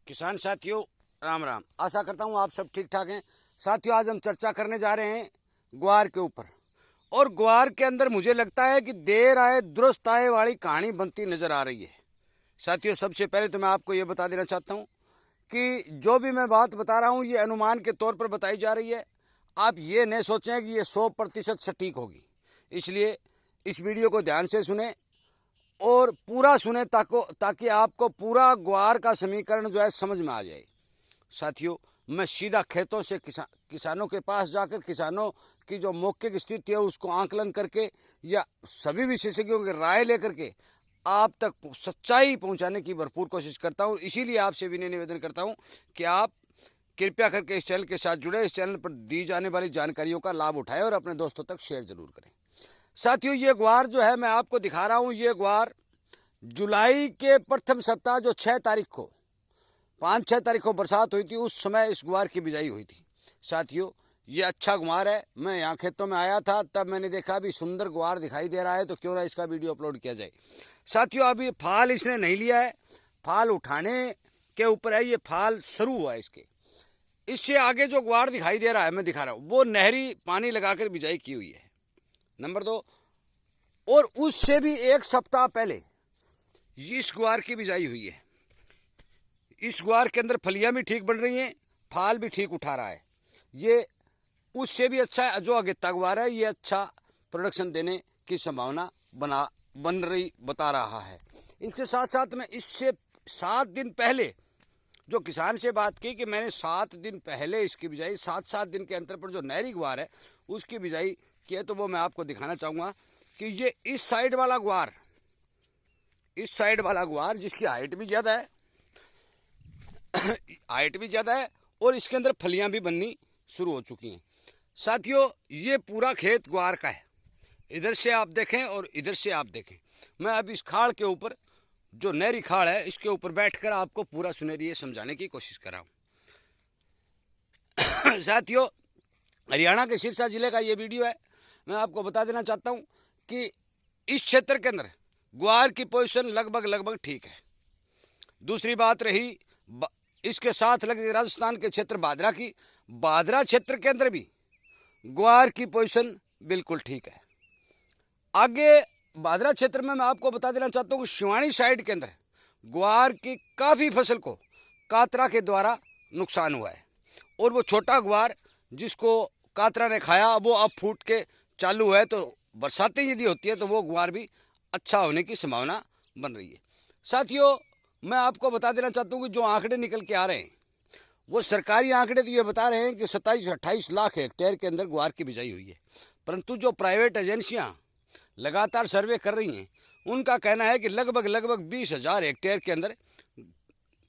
किसान साथियों, राम राम। आशा करता हूँ आप सब ठीक ठाक हैं। साथियों, आज हम चर्चा करने जा रहे हैं ग्वार के ऊपर। और ग्वार के अंदर मुझे लगता है कि देर आए दुरुस्त आए वाली कहानी बनती नजर आ रही है। साथियों, सबसे पहले तो मैं आपको ये बता देना चाहता हूँ कि जो भी मैं बात बता रहा हूँ ये अनुमान के तौर पर बताई जा रही है। आप ये नहीं सोचें कि ये 100% सटीक होगी। इसलिए इस वीडियो को ध्यान से सुने और पूरा सुने ताकि आपको पूरा ग्वार का समीकरण जो है समझ में आ जाए। साथियों, मैं सीधा खेतों से किसानों के पास जाकर किसानों की जो मौखिक स्थिति है उसको आंकलन करके या सभी विशेषज्ञों की राय लेकर के आप तक सच्चाई पहुंचाने की भरपूर कोशिश करता हूं। इसीलिए आपसे विनय निवेदन करता हूं कि आप कृपया करके इस चैनल के साथ जुड़े, इस चैनल पर दी जाने वाली जानकारियों का लाभ उठाएं और अपने दोस्तों तक शेयर जरूर करें। साथियों, ये ग्वार जो है मैं आपको दिखा रहा हूं, ये ग्वार जुलाई के प्रथम सप्ताह जो 6 तारीख को 5-6 तारीख को बरसात हुई थी, उस समय इस ग्वार की बिजाई हुई थी। साथियों, ये अच्छा ग्वार है। मैं यहाँ खेतों में आया था तब मैंने देखा भी सुंदर ग्वार दिखाई दे रहा है, तो क्यों ना इसका वीडियो अपलोड किया जाए। साथियों, अभी फाल इसने नहीं लिया है, फाल उठाने के ऊपर है। ये फाल शुरू हुआ है इसके। इससे आगे जो ग्वार दिखाई दे रहा है मैं दिखा रहा हूँ, वो नहरी पानी लगाकर बिजाई की हुई है। नंबर 2, और उससे भी 1 सप्ताह पहले इस ग्वार की बिजाई हुई है। इस ग्वार के अंदर फलियां भी ठीक बन रही हैं, फाल भी ठीक उठा रहा है। ये उससे भी अच्छा है। जो अगेता ग्वार है ये अच्छा प्रोडक्शन देने की संभावना बता रहा है। इसके साथ साथ में इससे 7 दिन पहले जो किसान से बात की कि मैंने 7 दिन पहले इसकी बिजाई 7-7 दिन के अंतर पर जो नहरी ग्वार है उसकी बिजाई की है, तो वो मैं आपको दिखाना चाहूँगा कि ये इस साइड वाला ग्वार जिसकी हाइट भी ज़्यादा है और इसके अंदर फलियां भी बननी शुरू हो चुकी हैं। साथियों, ये पूरा खेत ग्वार का है। इधर से आप देखें और इधर से आप देखें। मैं अब इस खाड़ के ऊपर, जो नहरी खाड़ है, इसके ऊपर बैठकर आपको पूरा सुनहरी समझाने की कोशिश कर रहा हूँ। साथियों, हरियाणा के सिरसा जिले का ये वीडियो है। मैं आपको बता देना चाहता हूँ कि इस क्षेत्र के अंदर ग्वार की पोजीशन लगभग ठीक है। दूसरी बात रही इसके साथ लगे राजस्थान के क्षेत्र बादरा क्षेत्र के अंदर भी ग्वार की पोजीशन बिल्कुल ठीक है। आगे बादरा क्षेत्र में मैं आपको बता देना चाहता हूँ कि शिवानी साइड के अंदर ग्वार की काफ़ी फसल को कातरा के द्वारा नुकसान हुआ है, और वो छोटा ग्वार जिसको कातरा ने खाया वो अब फूट के चालू है। तो बरसातें यदि होती है तो वो ग्वार भी अच्छा होने की संभावना बन रही है। साथियों, मैं आपको बता देना चाहता हूँ कि जो आंकड़े निकल के आ रहे हैं वो सरकारी आंकड़े तो ये बता रहे हैं कि 27-28 लाख हेक्टेयर के अंदर ग्वार की बिजाई हुई है, परंतु जो प्राइवेट एजेंसियां लगातार सर्वे कर रही हैं उनका कहना है कि लगभग 20,000 हेक्टेयर के अंदर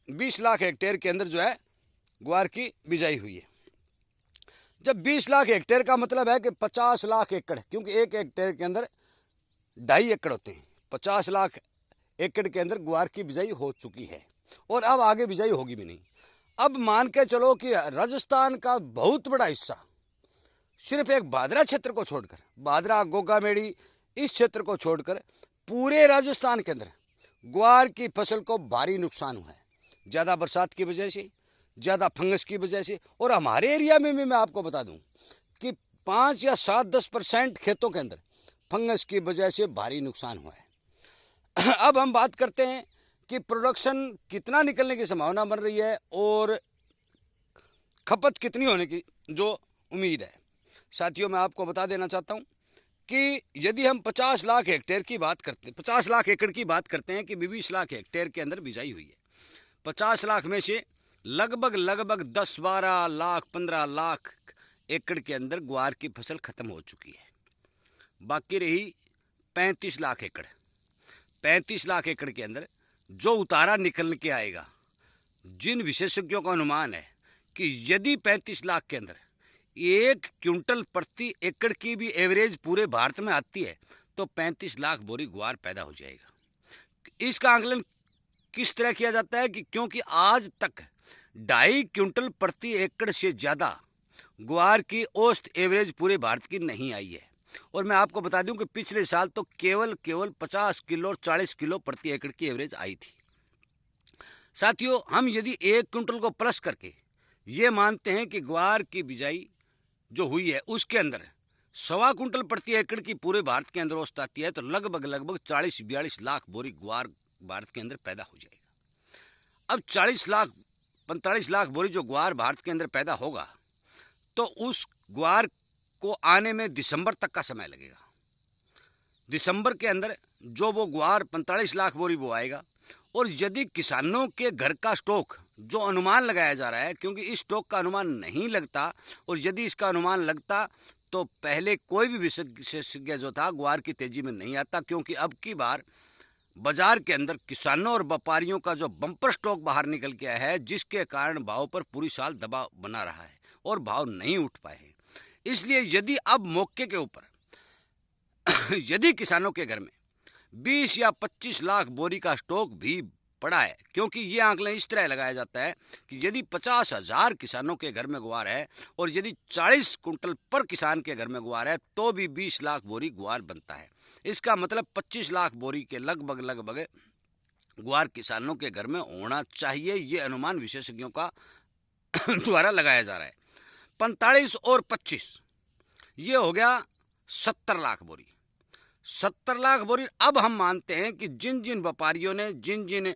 20 लाख हेक्टेयर के अंदर जो है ग्वार की बिजाई हुई है। जब 20 लाख हेक्टेयर का मतलब है कि 50 लाख एकड़, क्योंकि एक हेक्टेयर के अंदर 2.5 एकड़ होते हैं। 50 लाख एकड़ के अंदर ग्वार की बिजाई हो चुकी है और अब आगे बिजाई होगी भी नहीं। अब मान के चलो कि राजस्थान का बहुत बड़ा हिस्सा सिर्फ एक बादरा क्षेत्र को छोड़कर, बादरा गोगामेड़ी इस क्षेत्र को छोड़कर पूरे राजस्थान के अंदर ग्वार की फसल को भारी नुकसान हुआ है। ज़्यादा बरसात की वजह से, ज़्यादा फंगस की वजह से, और हमारे एरिया में भी मैं आपको बता दूं कि 5 या 7-10% खेतों के अंदर फंगस की वजह से भारी नुकसान हुआ है। अब हम बात करते हैं कि प्रोडक्शन कितना निकलने की संभावना बन रही है और खपत कितनी होने की जो उम्मीद है। साथियों, मैं आपको बता देना चाहता हूं कि यदि हम 50 लाख हेक्टेयर की बात करते हैं, 50 लाख एकड़ की बात करते हैं कि 20 लाख हेक्टेयर के अंदर बिजाई हुई है, 50 लाख में से लगभग 10-12 लाख 15 लाख एकड़ के अंदर ग्वार की फसल खत्म हो चुकी है। बाकी रही 35 लाख एकड़। 35 लाख एकड़ के अंदर जो उतारा निकल के आएगा, जिन विशेषज्ञों का अनुमान है कि यदि 35 लाख के अंदर 1 क्विंटल प्रति एकड़ की भी एवरेज पूरे भारत में आती है तो 35 लाख बोरी ग्वार पैदा हो जाएगा। इसका आंकलन किस तरह किया जाता है कि क्योंकि आज तक 2.5 क्विंटल प्रति एकड़ से ज़्यादा ग्वार की औसत एवरेज पूरे भारत की नहीं आई है, और मैं आपको बता दूं कि पिछले साल तो केवल 50 किलो और 40 किलो प्रति एकड़ की एवरेज आई थी। साथियों, हम यदि 1 क्विंटल को प्लस करके ये मानते हैं कि ग्वार की बिजाई जो हुई है उसके अंदर 1.25 क्विंटल प्रति एकड़ की पूरे भारत के अंदर औसत आती है, तो लगभग 40-42 लाख बोरी ग्वार भारत के अंदर पैदा हो जाएगा। अब 40-45 लाख बोरी जो ग्वार भारत के अंदर पैदा होगा, तो उस ग्वार को आने में दिसंबर तक का समय लगेगा। दिसंबर के अंदर जो वो ग्वार 45 लाख बोरी वो आएगा, और यदि किसानों के घर का स्टॉक जो अनुमान लगाया जा रहा है, क्योंकि इस स्टॉक का अनुमान नहीं लगता, और यदि इसका अनुमान लगता तो पहले कोई भी विशेषज्ञ जो था ग्वार की तेजी में नहीं आता, क्योंकि अब की बार बाजार के अंदर किसानों और व्यापारियों का जो बम्पर स्टॉक बाहर निकल के आया है, जिसके कारण भाव पर पूरी साल दबाव बना रहा है और भाव नहीं उठ पाए हैं। इसलिए यदि अब मौके के ऊपर यदि किसानों के घर में 20 या 25 लाख बोरी का स्टॉक भी पड़ा है, क्योंकि ये आंकलन इस तरह लगाया जाता है कि यदि 50,000 किसानों के घर में ग्वार है और यदि 40 कुंटल पर किसान के घर में ग्वार है, तो भी 20 लाख बोरी ग्वार बनता है। इसका मतलब 25 लाख बोरी के लगभग ग्वार किसानों के घर में होना चाहिए। ये अनुमान विशेषज्ञों का द्वारा लगाया जा रहा है। 45 और 25 ये हो गया 70 लाख बोरी। 70 लाख बोरी अब हम मानते हैं कि जिन जिन व्यापारियों ने, जिन जिन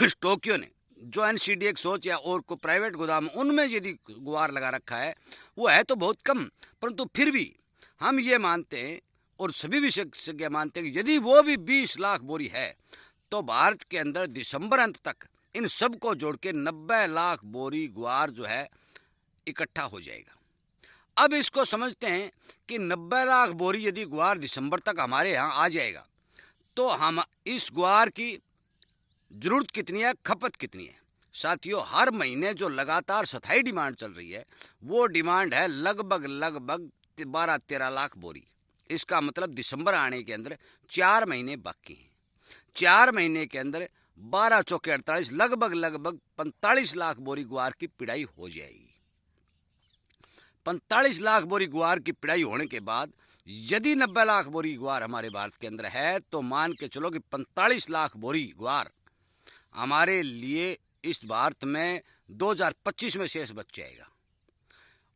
स्टॉकियों ने जो NCDX सोच या और को प्राइवेट गोदाम उनमें यदि ग्वार लगा रखा है, वो है तो बहुत कम, परंतु फिर भी हम ये मानते हैं और सभी विशेषज्ञ मानते हैं कि यदि वो भी 20 लाख बोरी है, तो भारत के अंदर दिसंबर अंत तक इन सब को जोड़ के 90 लाख बोरी ग्वार जो है इकट्ठा हो जाएगा। अब इसको समझते हैं कि 90 लाख बोरी यदि ग्वार दिसंबर तक हमारे यहाँ आ जाएगा, तो हम इस ग्वार की जरूरत कितनी है, खपत कितनी है। साथियों, हर महीने जो लगातार स्थायी डिमांड चल रही है, वो डिमांड है लगभग 12-13 लाख बोरी। इसका मतलब दिसंबर आने के अंदर 4 महीने बाकी हैं। 4 महीने के अंदर 12 चौके 48, लगभग 45 लाख बोरी ग्वार की पिड़ाई हो जाएगी। 45 लाख बोरी ग्वार की पिड़ाई होने के बाद यदि 90 लाख बोरी ग्वार हमारे भारत के अंदर है, तो मान के चलो कि 45 लाख बोरी ग्वार हमारे लिए इस भारत में 2025 में शेष बच जाएगा।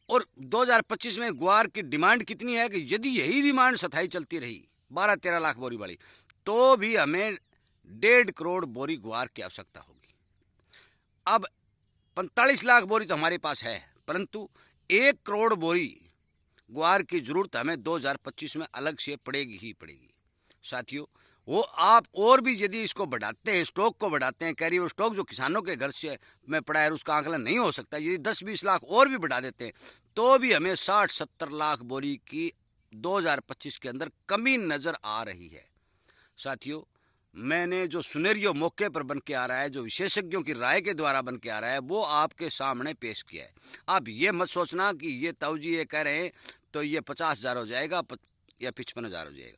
और 2025 में ग्वार की डिमांड कितनी है कि यदि यही डिमांड स्थायी चलती रही 12-13 लाख बोरी वाली, तो भी हमें 1.5 करोड़ बोरी ग्वार की आवश्यकता होगी। अब 45 लाख बोरी तो हमारे पास है, परंतु 1 करोड़ बोरी ग्वार की जरूरत हमें 2025 में अलग से पड़ेगी ही पड़ेगी। साथियों, वो आप और भी यदि इसको बढ़ाते हैं, स्टॉक को बढ़ाते हैं, कैरी और स्टॉक जो किसानों के घर से में पड़ा है उसका आंकलन नहीं हो सकता, यदि 10-20 लाख और भी बढ़ा देते हैं, तो भी हमें 60-70 लाख बोरी की 2025 के अंदर कमी नजर आ रही है। साथियों, मैंने जो सुनेरियो मौके पर बन के आ रहा है, जो विशेषज्ञों की राय के द्वारा बन के आ रहा है, वो आपके सामने पेश किया है। आप ये मत सोचना कि ये ताऊ जी ये कह रहे हैं तो ये 50,000 हो जाएगा या 55,000 हो जाएगा।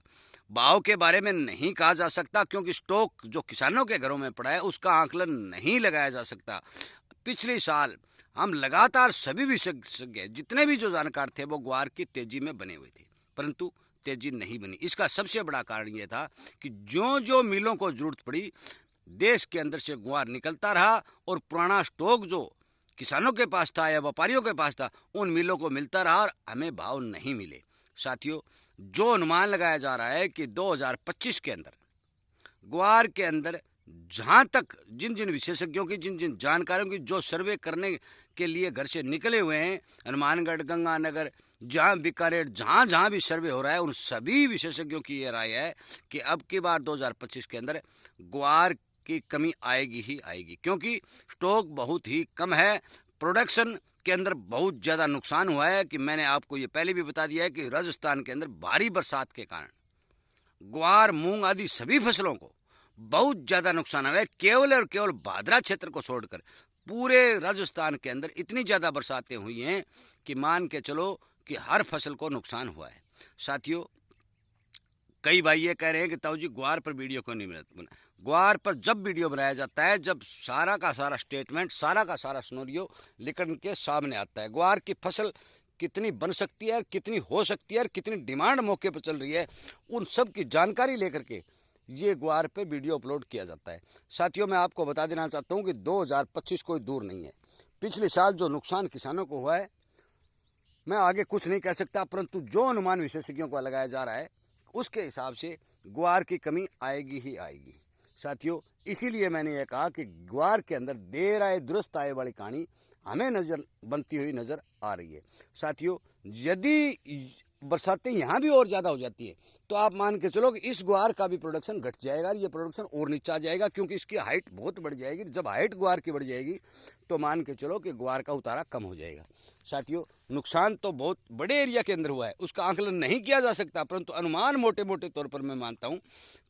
भाव के बारे में नहीं कहा जा सकता, क्योंकि स्टॉक जो किसानों के घरों में पड़ा है उसका आंकलन नहीं लगाया जा सकता। पिछले साल हम लगातार सभी विशेषज्ञ जितने भी जो जानकार थे वो ग्वार की तेजी में बने हुए थे, परंतु तेजी नहीं बनी। इसका सबसे बड़ा कारण ये था कि जो मिलों को जरूरत पड़ी, देश के अंदर से ग्वार निकलता रहा और पुराना स्टॉक जो किसानों के पास था या व्यापारियों के पास था, उन मिलों को मिलता रहा और हमें भाव नहीं मिले। साथियों, जो अनुमान लगाया जा रहा है कि 2025 के अंदर ग्वार के अंदर जहाँ तक जिन जिन विशेषज्ञों की, जिन जिन जानकारों की जो सर्वे करने के लिए घर से निकले हुए हैं, हनुमानगढ़, गंगानगर, जहाँ बीकानेर, जहाँ जहाँ भी सर्वे हो रहा है, उन सभी विशेषज्ञों की ये राय है कि अब की बार 2025 के अंदर ग्वार की कमी आएगी ही आएगी, क्योंकि स्टॉक बहुत ही कम है। प्रोडक्शन के अंदर बहुत ज़्यादा नुकसान हुआ है कि मैंने आपको ये पहले भी बता दिया है कि राजस्थान के अंदर भारी बरसात के कारण ग्वार, मूंग आदि सभी फसलों को बहुत ज़्यादा नुकसान हुआ है। केवल और केवल भादरा क्षेत्र को छोड़कर पूरे राजस्थान के अंदर इतनी ज़्यादा बरसातें हुई हैं कि मान के चलो कि हर फसल को नुकसान हुआ है। साथियों, कई भाई ये कह रहे हैं कि ताऊ जी ग्वार पर वीडियो क्यों नहीं बना। ग्वार पर जब वीडियो बनाया जाता है, जब सारा का सारा स्टेटमेंट, सारा का सारा सिनेरियो लिखन के सामने आता है, ग्वार की फसल कितनी बन सकती है, कितनी हो सकती है और कितनी डिमांड मौके पर चल रही है, उन सब की जानकारी लेकर के ये ग्वार पे वीडियो अपलोड किया जाता है। साथियों, मैं आपको बता देना चाहता हूँ कि 2025 कोई दूर नहीं है। पिछले साल जो नुकसान किसानों को हुआ है, मैं आगे कुछ नहीं कह सकता, परंतु जो अनुमान विशेषज्ञों को लगाया जा रहा है उसके हिसाब से ग्वार की कमी आएगी ही आएगी। साथियों, इसीलिए मैंने ये कहा कि ग्वार के अंदर देर आए दुरुस्त आए वाली कहानी हमें नजर बनती हुई नजर आ रही है। साथियों, यदि बरसातें यहाँ भी और ज़्यादा हो जाती है तो आप मान के चलो कि इस ग्वार का भी प्रोडक्शन घट जाएगा, ये प्रोडक्शन और नीचा जाएगा, क्योंकि इसकी हाइट बहुत बढ़ जाएगी। जब हाइट ग्वार की बढ़ जाएगी तो मान के चलो कि ग्वार का उतारा कम हो जाएगा। साथियों, नुकसान तो बहुत बड़े एरिया के अंदर हुआ है, उसका आंकलन नहीं किया जा सकता, परंतु अनुमान मोटे मोटे तौर पर मैं मानता हूँ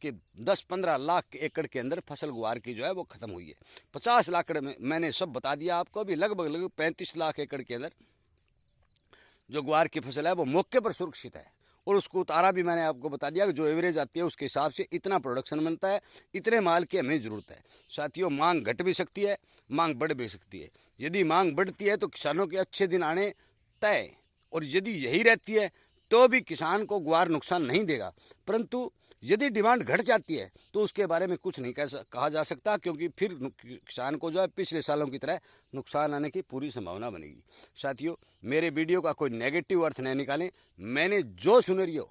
कि 10-15 लाख एकड़ के अंदर फसल ग्वार की जो है वो खत्म हुई है। 50 लाख एकड़ में मैंने सब बता दिया आपको। अभी लगभग 35 लाख एकड़ के अंदर जो ग्वार की फसल है वो मौके पर सुरक्षित है, और उसको उतारा भी मैंने आपको बता दिया कि जो एवरेज आती है उसके हिसाब से इतना प्रोडक्शन बनता है, इतने माल की हमें ज़रूरत है। साथियों, मांग घट भी सकती है, मांग बढ़ भी सकती है। यदि मांग बढ़ती है तो किसानों के अच्छे दिन आने तय, और यदि यही रहती है तो भी किसान को ग्वार नुकसान नहीं देगा। परंतु यदि डिमांड घट जाती है तो उसके बारे में कुछ नहीं कहा जा सकता, क्योंकि फिर किसान को जो है पिछले सालों की तरह नुकसान आने की पूरी संभावना बनेगी। साथियों, मेरे वीडियो का कोई नेगेटिव अर्थ नहीं निकालें। मैंने जो सिनेरियो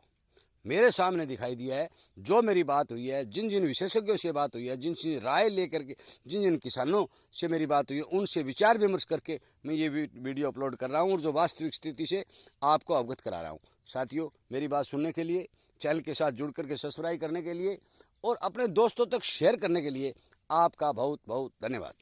मेरे सामने दिखाई दिया है, जो मेरी बात हुई है, जिन जिन विशेषज्ञों से बात हुई है, जिन जिन राय लेकर के जिन जिन किसानों से मेरी बात हुई है, उनसे विचार विमर्श करके मैं ये वीडियो अपलोड कर रहा हूँ और जो वास्तविक स्थिति से आपको अवगत करा रहा हूँ। साथियों, मेरी बात सुनने के लिए, चैनल के साथ जुड़ करके सब्सक्राइब करने के लिए और अपने दोस्तों तक शेयर करने के लिए आपका बहुत बहुत धन्यवाद।